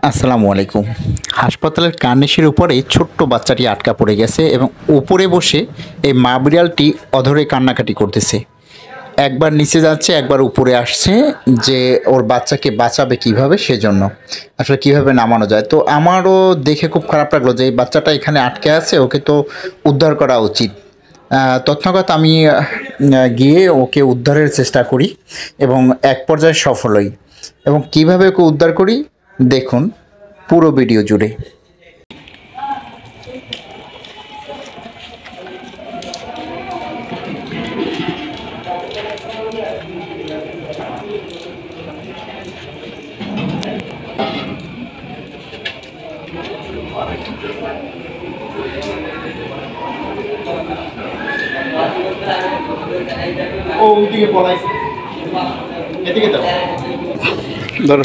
আসসালামু আলাইকুম। হাসপাতালের কার্নিশের উপরে ছোট্ট বাচ্চাটি আটকা পড়ে গেছে এবং উপরে বসে এই মা বিড়ালটি অধরে কান্নাকাটি করতেছে। একবার নিচে যাচ্ছে, একবার উপরে আসছে যে ওর বাচ্চাকে বাঁচাবে কিভাবে সেজন্য। আসলে কিভাবে নামানো যায়। তো আমারও দেখে খুব খারাপ লাগলো যে এই বাচ্চাটা এখানে আটকে আছে, ওকে তো উদ্ধার করা উচিত। তৎক্ষণাৎ আমি গিয়ে ওকে উদ্ধারের চেষ্টা করি এবং এক পর্যায়ে সফল হই। এবং কিভাবে ওকে উদ্ধার করি দেখুন পুরো ভিডিও জুড়ে। ও ওইদিকে পলাইছে, এদিকে তো ধরো।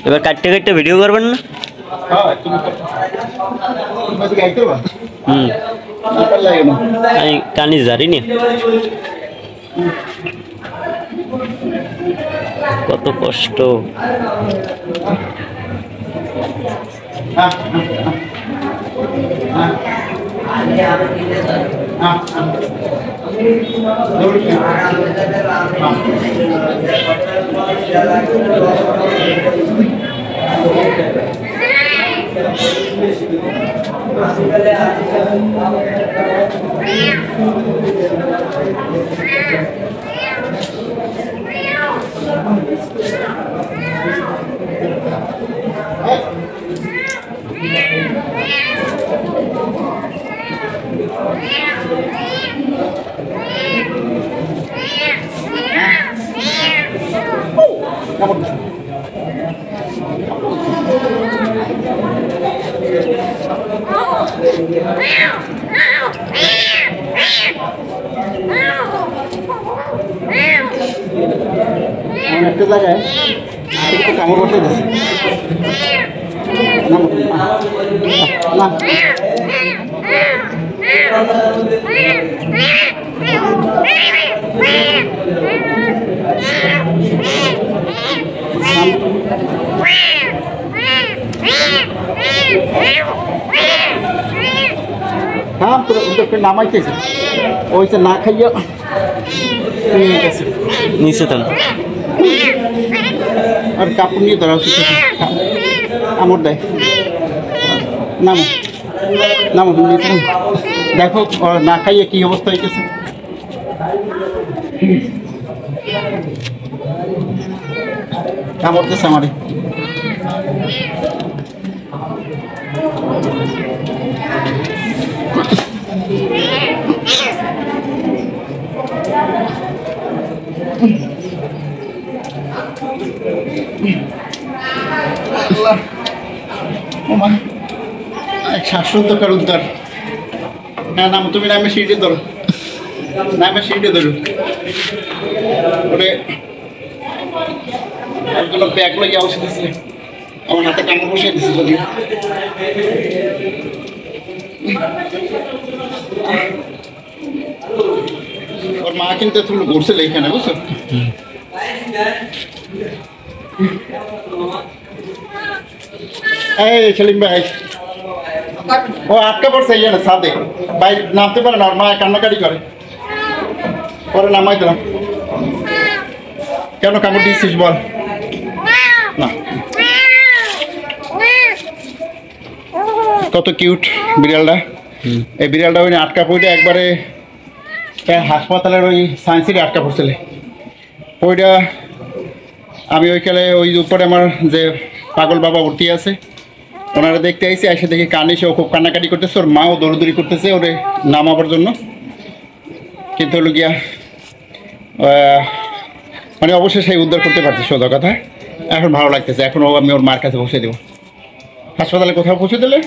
এবার কাটতে কাটতে ভিডিও করবেন না? হ্যাঁ তুমি এদিকে আইতে পারবা। লাগে না, আমি কানি জানি না কত কষ্ট। একটা জায়গায় একটু কামড় বসে দিচ্ছে না। হ্যাঁ তোর ওদেরকে নামাইতেছে, ওইসে না খাইয়া নিয়ে গেছে নিচে থাম। আর কাপড় নিয়ে ধরা উচিত, কামড় দেয়। নামো নামো নিচে নামো। দেখো ওর না খাইয়ে কি অবস্থা হইতেছে। কামড়তেছে আমারে। শ্বাসরুদ্ধকর উদ্ধার। হ্যাঁ নাম তুমি নামে সিঁড়ি ধরো, নামে সিঁড়ি ধরো। ওরে ওগুলো ব্যাগ লাগিয়ে ওষুধ দিচ্ছে, আমার হাতে কামড় বসিয়ে দিচ্ছে। যদিও ওর মা কিন্তু তুমি ঘুরছিল এইখানে, বুঝছো? এই সেলিম ভাই ও আটকা পড়ছে এইখানে ছাদে, ভাই নামতে পারে না, ওর মা কান্নাকাটি করে। পরে নামাই দিলাম। কেন কামড় দিচ্ছিস বল? না কত কিউট বিড়ালটা। এই বিড়ালটা ওই আটকা পড়ে একবারে হাসপাতালের ওই সায়েন্সিটি আটকা পড়ছিল। ওইটা আমি ওইখানে ওই উপরে আমার যে পাগল বাবা ভর্তি আছে ওনারা দেখতে আইসি, এসে দেখি কার্নিশে ও খুব কান্নাকাটি করতেছে, ওর মাও দৌড়দৌড়ি করতেছে ওরে নামাবার জন্য। কিন্তু হলো গিয়া মানে অবশ্যই সেই উদ্ধার করতে পারছি, সোজা কথা। এখন ভালো লাগতেছে, এখন আমি ওর মার কাছে পৌঁছে দেবো। হাসপাতালে কোথাও পৌঁছে দিলে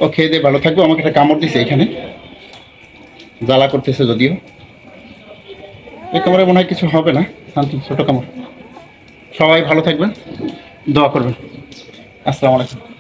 ও খেয়ে দিয়ে ভালো থাকবে। আমাকে একটা কামড় দিছে এইখানে, জ্বালা করতেছে যদিও। এই কামড়ে মনে হয় কিছু হবে না, শান্তি ছোটো কামড়। সবাই ভালো থাকবেন, দোয়া করবেন। আসসালামু আলাইকুম।